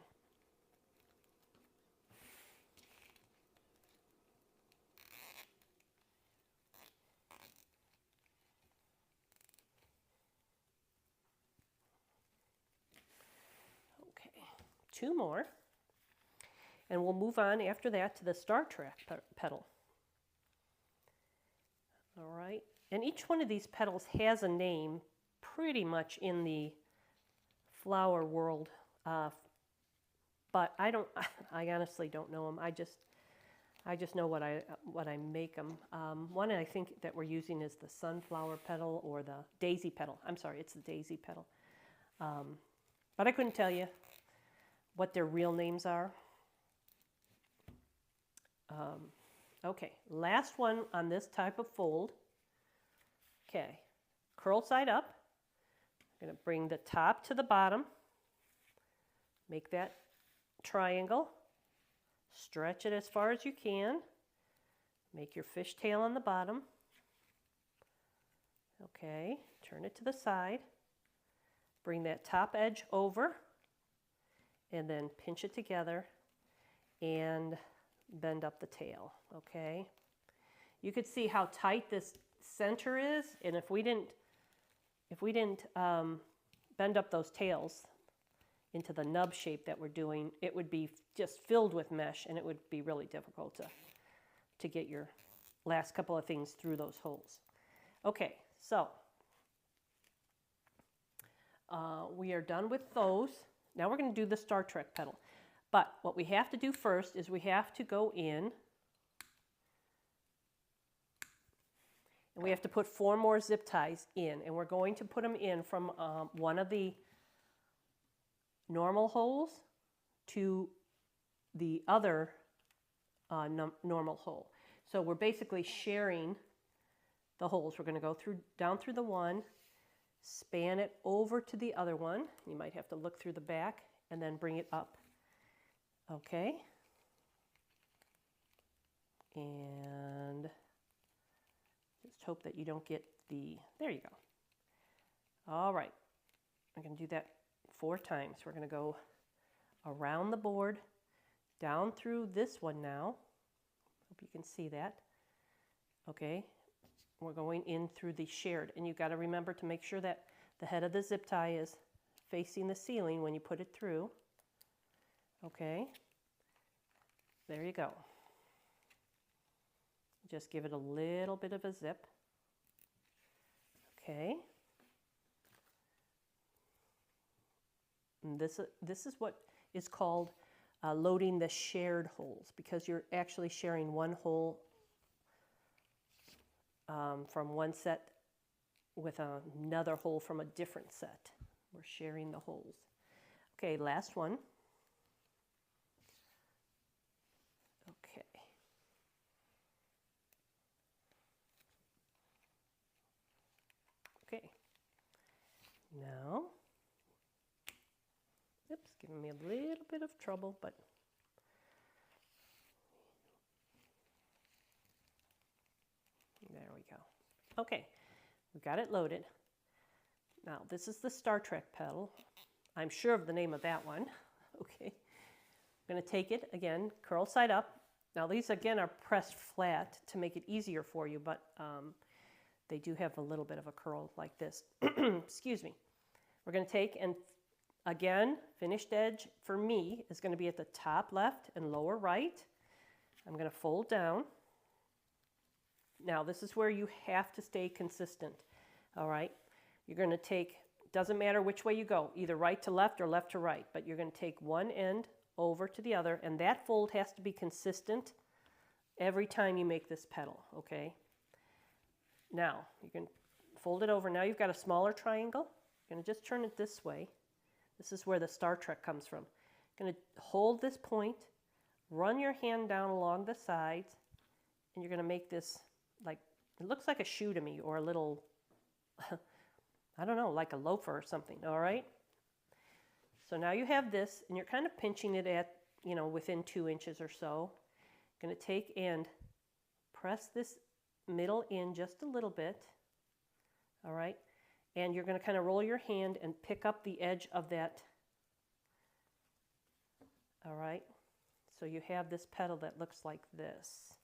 Okay, 2 more. And we'll move on after that to the Star Trek petal. All right, and each one of these petals has a name pretty much in the flower world, but I honestly don't know them. I just know what I make them. One I think that we're using is the sunflower petal or the daisy petal. I'm sorry, it's the daisy petal. But I couldn't tell you what their real names are. Okay, last one on this type of fold. Okay, curl side up. I'm going to bring the top to the bottom. Make that triangle. Stretch it as far as you can. Make your fishtail on the bottom. Okay, turn it to the side. Bring that top edge over and then pinch it together and bend up the tail, okay? You could see how tight this center is, and if we didn't bend up those tails into the nub shape that we're doing, it would be just filled with mesh, and it would be really difficult to get your last couple of things through those holes. Okay, so we are done with those. Now we're going to do the Star Trek petal. But what we have to do first is we have to go in and we have to put 4 more zip ties in, and we're going to put them in from one of the normal holes to the other normal hole. So we're basically sharing the holes. We're going to go down through the one, span it over to the other one. You might have to look through the back and then bring it up. Okay, and just hope that you don't get there you go. All right, I'm going to do that 4 times. We're going to go around the board, down through this one now. Hope you can see that. Okay, we're going in through the shared, and you've got to remember to make sure that the head of the zip tie is facing the ceiling when you put it through. Okay, there you go. Just give it a little bit of a zip. Okay. And this is what is called loading the shared holes, because you're actually sharing one hole from one set with another hole from a different set. We're sharing the holes. Okay, last one. Okay. Okay. Now, oops, giving me a little bit of trouble, but there we go. Okay, we got it loaded. Now, this is the Star Trek petal. I'm sure of the name of that one. Okay. I'm going to take it again, curl side up. Now, these again are pressed flat to make it easier for you, but they do have a little bit of a curl like this. Excuse me. We're going to take, and again, finished edge for me is going to be at the top left and lower right. I'm going to fold down. Now, this is where you have to stay consistent, all right? You're going to take, doesn't matter which way you go, either right to left or left to right, but you're going to take one end over to the other, and that fold has to be consistent every time you make this petal, okay? Now, you can fold it over. Now you've got a smaller triangle. You're going to just turn it this way. This is where the Star Trek comes from. You're going to hold this point, run your hand down along the sides, and you're going to make this like, it looks like a shoe to me, or a little, I don't know, like a loafer or something, all right? So now you have this, and you're kind of pinching it at, you know, within 2 inches or so. Going to take and press this middle in just a little bit, all right? And you're going to kind of roll your hand and pick up the edge of that, all right? So you have this petal that looks like this.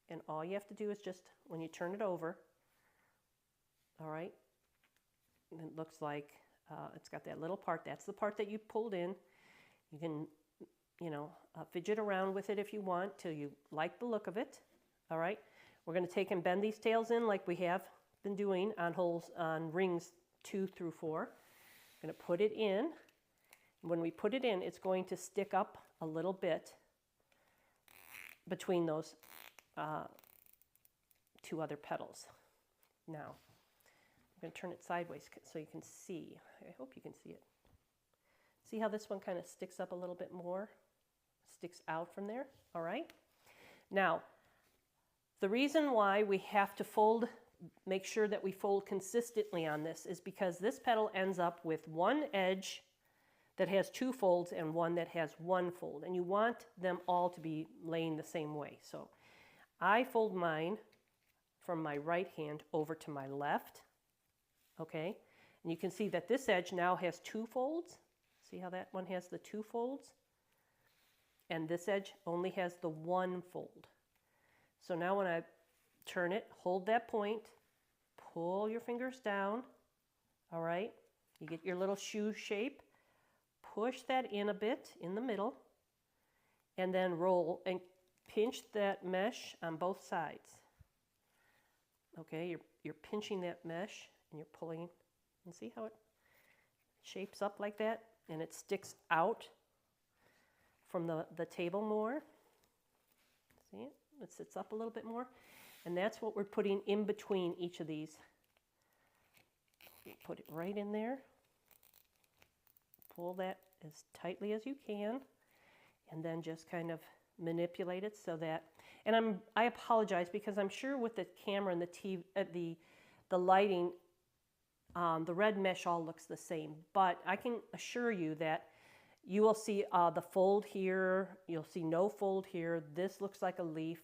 And all you have to do is just, when you turn it over, all right, and it looks like it's got that little part. That's the part that you pulled in. You can, you know, fidget around with it if you want till you like the look of it, all right? We're going to take and bend these tails in like we have been doing on holes on rings 2 through 4. I'm going to put it in. When we put it in, it's going to stick up a little bit between those 2 other petals. Now, I'm going to turn it sideways so you can see. I hope you can see it. See how this one kind of sticks up a little bit more? Sticks out from there, all right? Now, the reason why we have to fold, make sure that we fold consistently on this is because this petal ends up with one edge that has 2 folds and one that has 1 fold, and you want them all to be laying the same way. So I fold mine from my right hand over to my left, okay? And you can see that this edge now has 2 folds. See how that one has the 2 folds? And this edge only has the 1 fold. So now when I turn it, hold that point, pull your fingers down, all right? You get your little shoe shape, push that in a bit in the middle, and then roll and pinch that mesh on both sides. Okay, you're pinching that mesh and you're pulling, and see how it shapes up like that? And it sticks out from the table more. See it? It sits up a little bit more. And that's what we're putting in between each of these. Put it right in there. Pull that as tightly as you can. And then just kind of manipulate it so that, and I apologize because I'm sure with the camera and the lighting, the red mesh all looks the same, but I can assure you that you will see the fold here, you'll see no fold here. This looks like a leaf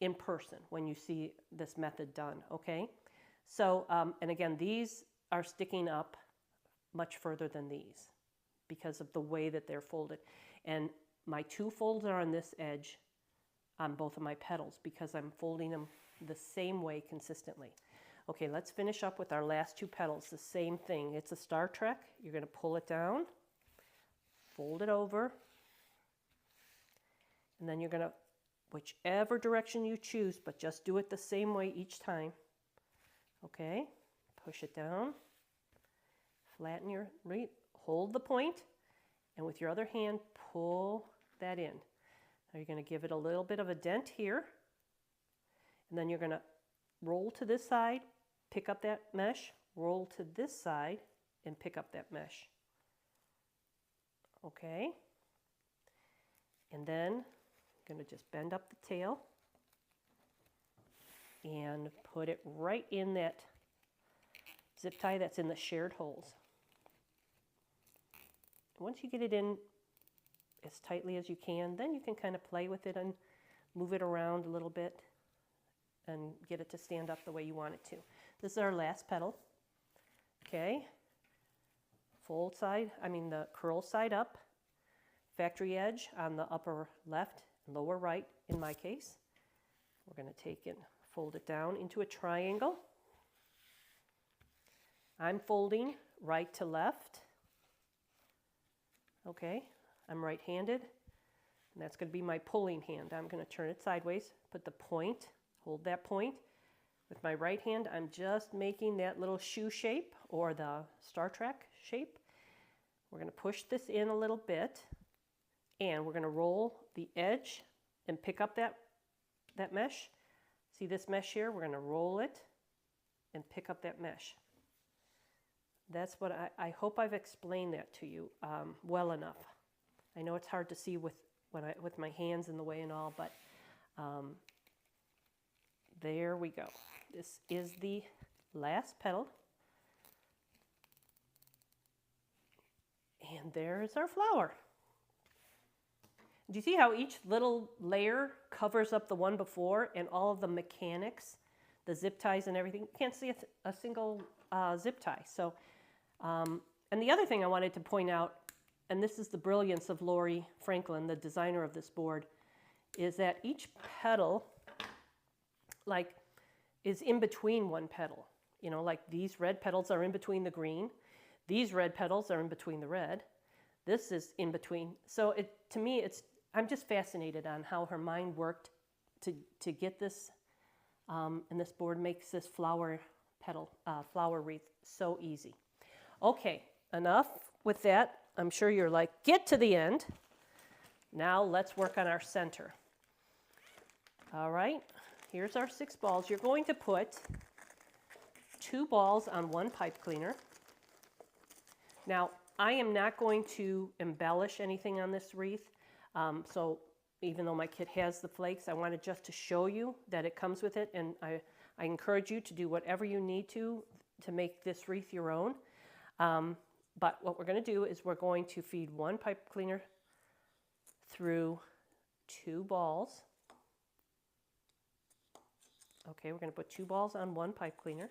in person when you see this method done, okay? So, and again, these are sticking up much further than these because of the way that they're folded. And my 2 folds are on this edge on both of my petals because I'm folding them the same way consistently. Okay, let's finish up with our last 2 petals. The same thing. It's a Star Trek. You're going to pull it down, fold it over, and then you're going to, whichever direction you choose, but just do it the same way each time. Okay, push it down, flatten your, hold the point, and with your other hand, pull that in. Now you're going to give it a little bit of a dent here, and then you're going to roll to this side, pick up that mesh, roll to this side, and pick up that mesh. Okay, and then I'm going to just bend up the tail and put it right in that zip tie that's in the shared holes. Once you get it in as tightly as you can, then you can kind of play with it and move it around a little bit and get it to stand up the way you want it to. This is our last petal. Okay, fold side, the curl side up, factory edge on the upper left and lower right in my case. We're going to take and fold it down into a triangle. I'm folding right to left. Okay, I'm right-handed, and that's going to be my pulling hand. I'm going to turn it sideways, put the point, hold that point. With my right hand, I'm just making that little shoe shape or the Star Trek shape. We're going to push this in a little bit, and we're going to roll the edge and pick up that mesh. See this mesh here? We're going to roll it and pick up that mesh. That's what I hope I've explained that to you well enough. I know it's hard to see with my hands in the way and all, but there we go. This is the last petal. And there is our flower. Do you see how each little layer covers up the one before, and all of the mechanics, the zip ties and everything? You can't see a single zip tie. So, and the other thing I wanted to point out, and this is the brilliance of Lori Franklin, the designer of this board, is that each petal, like, is in between one petal. You know, like these red petals are in between the green. These red petals are in between the red. This is in between. So to me, I'm just fascinated on how her mind worked to get this, and this board makes this flower wreath so easy. Okay, enough with that. I'm sure you're like, get to the end. Now let's work on our center. All right, here's our 6 balls. You're going to put 2 balls on one pipe cleaner. Now, I am not going to embellish anything on this wreath. So even though my kit has the flakes, I wanted just to show you that it comes with it. And I encourage you to do whatever you need to make this wreath your own. But what we're going to do is we're going to feed one pipe cleaner through 2 balls. Okay, we're going to put 2 balls on one pipe cleaner.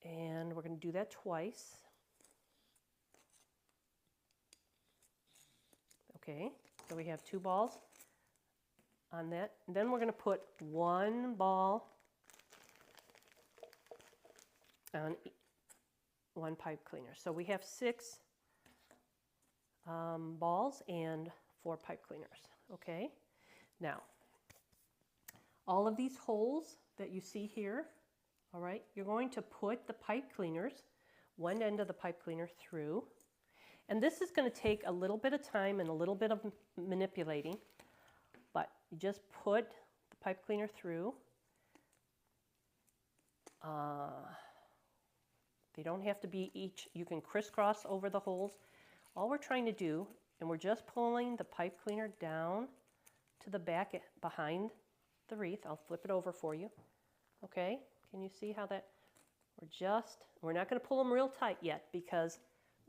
And we're going to do that twice. Okay, so we have 2 balls on that. And then we're going to put 1 ball on one pipe cleaner. So we have 6 balls and 4 pipe cleaners. Okay, now all of these holes that you see here, all right, you're going to put the pipe cleaners, one end of the pipe cleaner through. And this is going to take a little bit of time and a little bit of manipulating, but you just put the pipe cleaner through. They don't have to be each, you can crisscross over the holes. All we're trying to do, and we're just pulling the pipe cleaner down to the back behind the wreath. I'll flip it over for you. Okay, can you see how that, we're not going to pull them real tight yet because,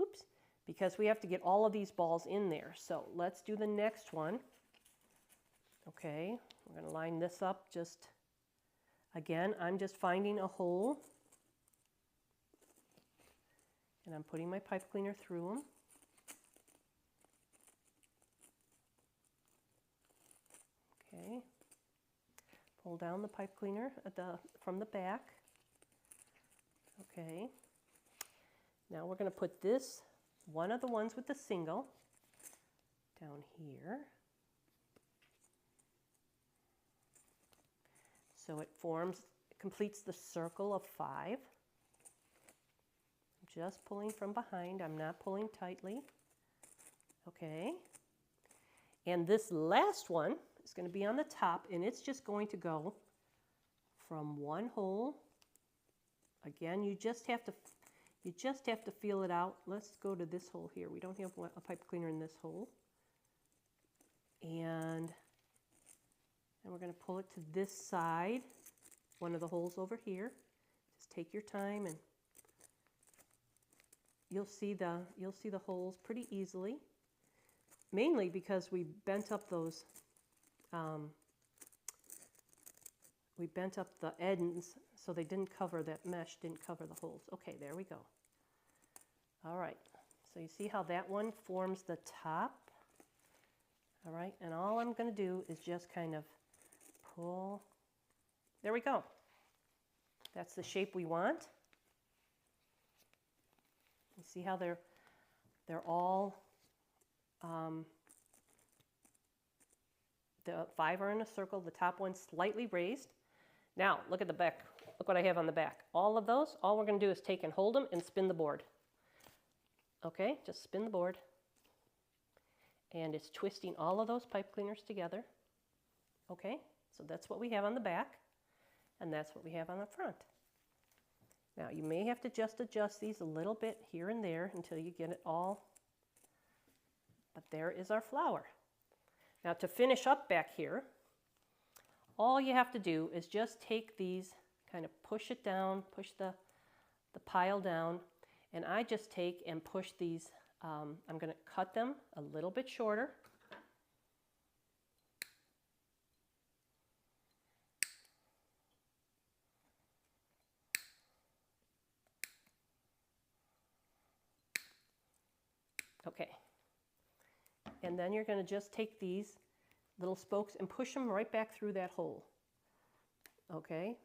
oops, because we have to get all of these balls in there. So let's do the next one. Okay, we're going to line this up just, again, I'm just finding a hole and I'm putting my pipe cleaner through them. Okay, pull down the pipe cleaner from the back. Okay, now we're going to put this, one of the ones with the single, down here. So it completes the circle of 5. I'm just pulling from behind, I'm not pulling tightly. Okay, and this last one is going to be on the top, and it's just going to go from one hole. Again, you just have to feel it out. Let's go to this hole here. We don't have a pipe cleaner in this hole. And we're going to pull it to this side, one of the holes over here. Just take your time and you'll see the holes pretty easily. Mainly because we bent up those we bent up the ends so they didn't cover, that mesh didn't cover the holes. Okay, there we go. All right, so you see how that one forms the top? All right, and all I'm going to do is just kind of pull. There we go. That's the shape we want. You see how they're all, the 5 are in a circle, the top one's slightly raised. Now, look at the back. Look what I have on the back. All of those, all we're going to do is take and hold them and spin the board. Okay, just spin the board. And it's twisting all of those pipe cleaners together. Okay, so that's what we have on the back, and that's what we have on the front. Now, you may have to just adjust these a little bit here and there until you get it all. But there is our flower. Now, to finish up back here, all you have to do is just take these, kind of push it down, push the pile down, And I just take and push these, I'm going to cut them a little bit shorter. Okay. And then you're going to just take these little spokes and push them right back through that hole. Okay?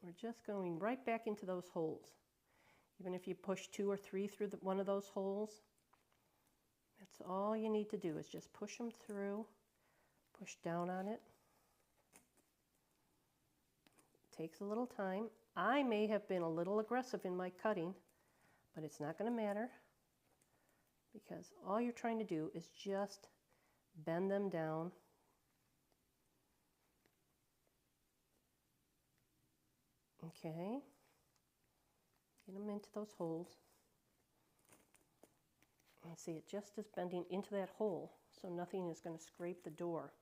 We're just going right back into those holes. Even if you push 2 or 3 through one of those holes, that's all you need to do is just push them through, push down on it. It takes a little time. I may have been a little aggressive in my cutting, but it's not going to matter because all you're trying to do is just bend them down. Okay. Get them into those holes. And see, it just is bending into that hole, so nothing is going to scrape the door.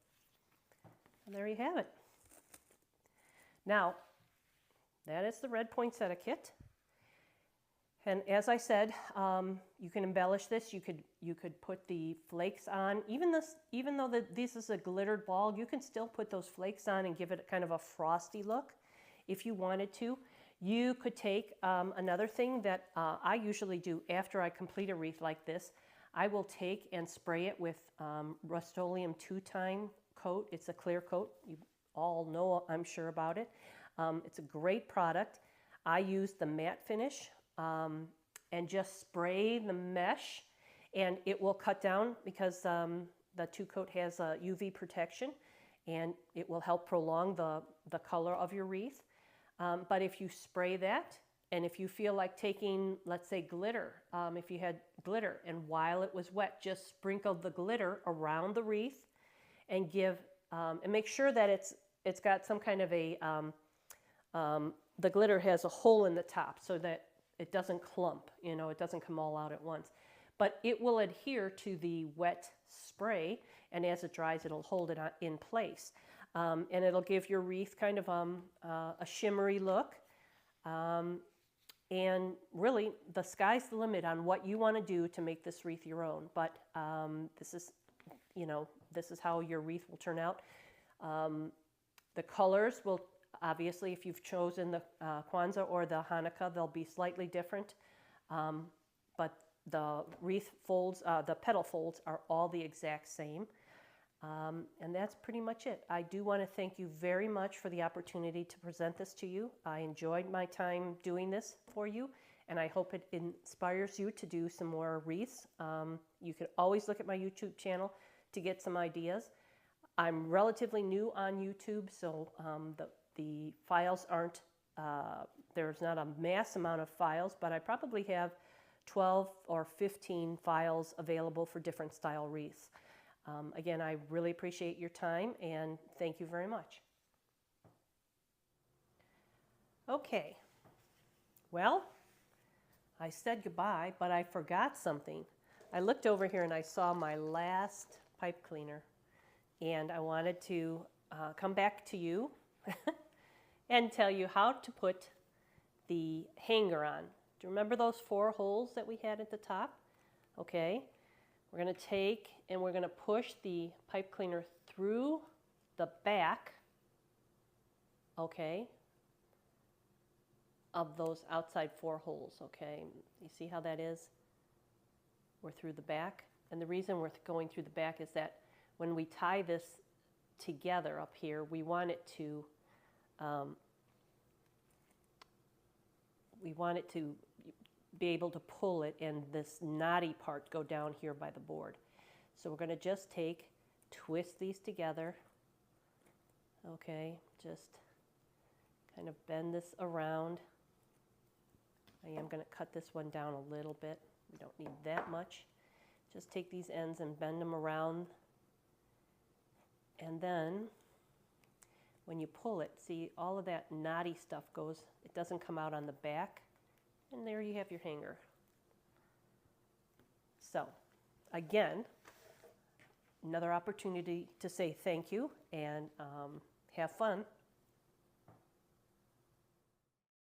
And there you have it. Now, that is the red poinsettia kit. And as I said, you can embellish this. You could put the flakes on. Even though this is a glittered ball, you can still put those flakes on and give it kind of a frosty look if you wanted to. You could take another thing that I usually do after I complete a wreath like this. I will take and spray it with Rustoleum 2-time coat. It's a clear coat. You all know, I'm sure, about it. It's a great product. I use the matte finish and just spray the mesh, and it will cut down because the 2-coat has UV protection, and it will help prolong the color of your wreath. But if you spray that, and if you feel like taking, let's say, glitter, if you had glitter, and while it was wet, just sprinkle the glitter around the wreath and and make sure that it's got some kind of a, the glitter has a hole in the top so that it doesn't clump, it doesn't come all out at once. But it will adhere to the wet spray, and as it dries, it'll hold it in place. And it'll give your wreath kind of a shimmery look. And really, the sky's the limit on what you want to do to make this wreath your own. But this is how your wreath will turn out. The colors will, obviously, if you've chosen the Kwanzaa or the Hanukkah, they'll be slightly different. But the wreath folds, the petal folds are all the exact same. And that's pretty much it. I do want to thank you very much for the opportunity to present this to you. I enjoyed my time doing this for you, and I hope it inspires you to do some more wreaths. You can always look at my YouTube channel to get some ideas. I'm relatively new on YouTube, so the files aren't, there's not a mass amount of files, but I probably have 12 or 15 files available for different style wreaths. Again, I really appreciate your time, and thank you very much. Okay, well, I said goodbye, but I forgot something. I looked over here and I saw my last pipe cleaner, and I wanted to come back to you and tell you how to put the hanger on. Do you remember those 4 holes that we had at the top? Okay. We're going to take and we're going to push the pipe cleaner through the back, okay, of those outside 4 holes, okay? You see how that is? We're through the back. And the reason we're going through the back is that when we tie this together up here, we want it to be able to pull it and this knotty part go down here by the board. So we're going to just twist these together. Okay, just kind of bend this around. I am going to cut this one down a little bit. We don't need that much. Just take these ends and bend them around. And then when you pull it, see all of that knotty stuff goes, it doesn't come out on the back. And there you have your hanger. So, again, another opportunity to say thank you and have fun.